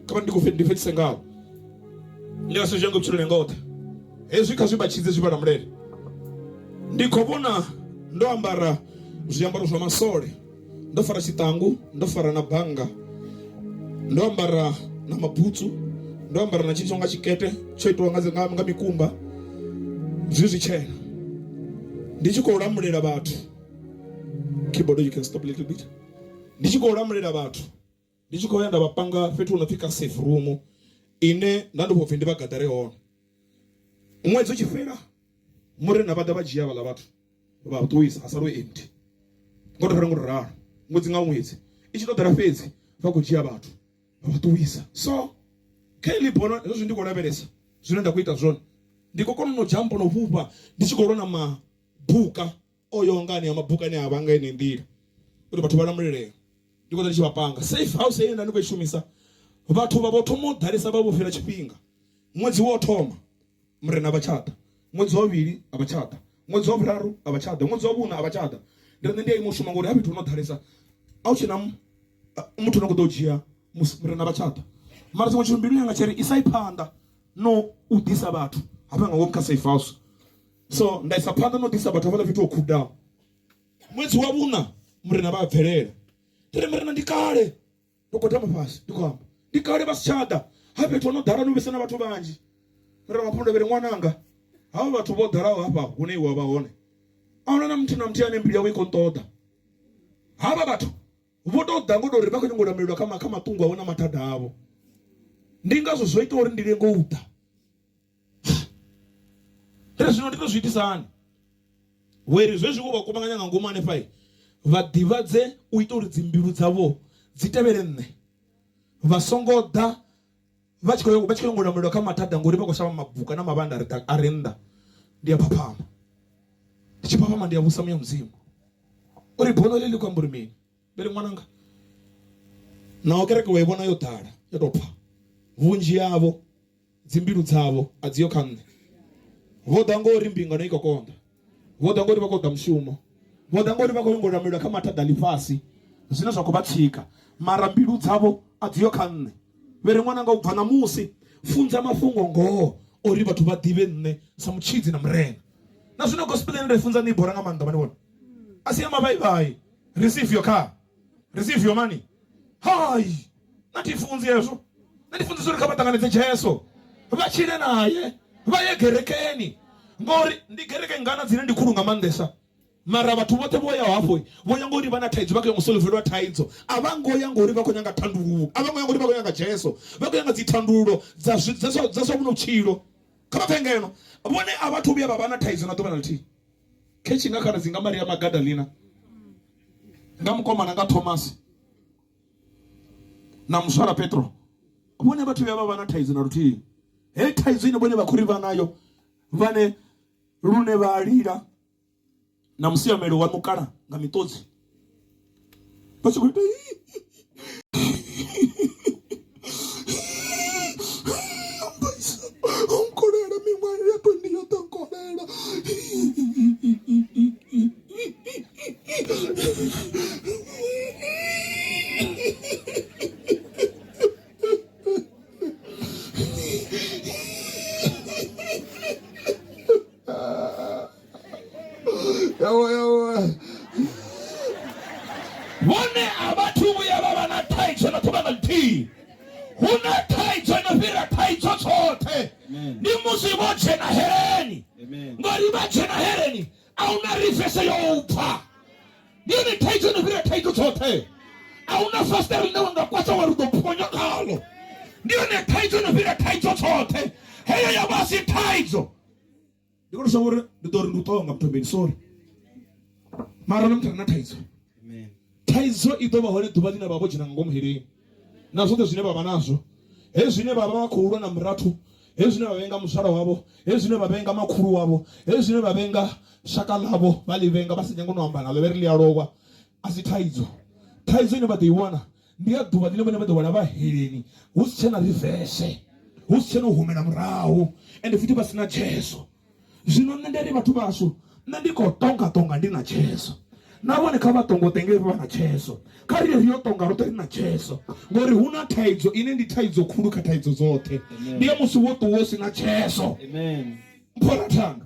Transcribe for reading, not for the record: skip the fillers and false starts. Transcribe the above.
kama ndikufendifetise ngawo ndiyaso jangu chilule ngote ezwi kaziba chize zibana mlele ndikobona ndo ambara ziyambaro zwa masole ndo fara chitangu ndo fara na banga ndo ambara na mabutsu ndo ambara na chichonga chikete choitwa nga mikumba zizi chena ndichiko ulamulira bathu. Keyboard, you can stop a little bit. Ndichiko ulamulira bathu ndichiko yenda bapanga fetu unafika safe room ine nando bofindi bagadare ono umwezi uchifera muri nabada bajiya bala bathu batuyisa asaro empty ngoto rangu raro mwezi ngamwezi ichito darafezi bakujiya bathu batuyisa so keli bono ezo ndiko laberesa zinenda kuita zone ndiko kono no jambo no vupa ndichikorona mabuka oyongani amabuka ni abanga ine ndira kuti bathu balamulire ndiko ndachibapanga safe house yenda ndiko ishumisa bathu babotomo darisa babufira chipinga mwezi wothoma mrena abachata mwezi wabiri abachata mwezi wabiraru abachata mwezi wabuna abachata ndiye imushuma ngori habitu no darisa auchina umuntu nokudojiya mrena abachata mara zimwe chimbiri yanga cheri isaipanda no udisa bathu apanga ngomka safe house so ndaisapanda no disa bathu avala vitu okuda mwezi wabuna mrena babverera tere mrena ndikale ndokotama pasi ndikamba ndikale basichada habitu no dara no besana bathu banji mrena mapondo bere mwananga abo bathu bodarawo hapa kune wabaone aona mtu namtiane mpira wiko ntoda haba bathu vodo dangodo ribako nyongoda mlilo kama tungu aona matada abo ndingazo zoito ori ndirengo uta Tresino ndiko zwiti sana weri zvezvi kuba kubanganya ngomane pai vadivadze uito uri dzimbiru dzavo dzitevere nne vasongoda vachikoyo ngoda mlilo kama matada ngori bako shama mabuka na mabanda arenda ndiya papama ndichipapama ndiya busa mya mzimu ori bono leli kwa mburimini bere mwananga na okereke webona yotara yotopa vunji yavo dzimbiru dzavo adziyo kanne vodangori mbinga no ikokonda vodangori vakoda mshumo vodangori vakoyongora mlilo kama tadalifasi zina zvakubatsika mara mbiru dzavo adziyo kanne vere mwananga ubva namusi funza mafungo ngo ori vathu vadive nne samuchidzi na mrena na zvino gospel ende funza ni boranga manda manibona asiyama bye bye receive your car receive your money hai natifunzi yeso ndifunza zuri kabatanganidze Jesu vachire naye vayegerekeni ngori ndigereke ngana dzine ndikurunga mandesa mara vathu vote voya hapo voya ngori vana taidzo vake musolverwa taidzo avangoya ngori vakonyanga tanduru avangoya ngori vakonyanga Jesu vakonyanga dzitanduro dzaso muno chiro kama pengeno vone avathu vya vana taidzo na tobana liti kechi ngakana zingamari ya Magadalena ngamukoma nanga Thomas na mswara Petro vone vathu vya vana taidzo na ruti he taidzo ine vone vakuri vanayo vane rune valira na musiamelo wa mukara nga mitodzi pachikuita onkolera mimwari yapo ndiyo tonkolera Wone abatubu ya baba na taizo na tubana liti huna taizo na vira taizo sote ni musiboche na hereni ngori bache na hereni au na rifesa yo upa ni taizo na vira taizo sote au na faster na wanga kwata warudo ponyo kalo ni taizo na vira taizo sote heya ya basi taizo ndiko shawore ndori ndutonga mtombeni sorry mara namtana taizo taizo idoba hore tubali na babo jina ngom hiri na zote zine baba nazo ezine baba makuru na mratu ezine babenga musara wabo ezine babenga makuru wabo ezine babenga shakalabo bali benga basi nyango no ambana leberli arowa asi taizo ine badiwana ndiya dubali bane badwana ba hireni usichena reverse usichena uhumena mrao ende fiti basi na Jesu zino ndere batu baso ndiko tonga ndina Jesu nabone kha vhatongo tenge vha na cheso kha ile yo tonga ro na cheso ngori huna thaidzo ine ndi thaidzo khulu kha thaidzo zote ndi ya musi wo ṱuwa sina cheso. Amen. Mphola thanga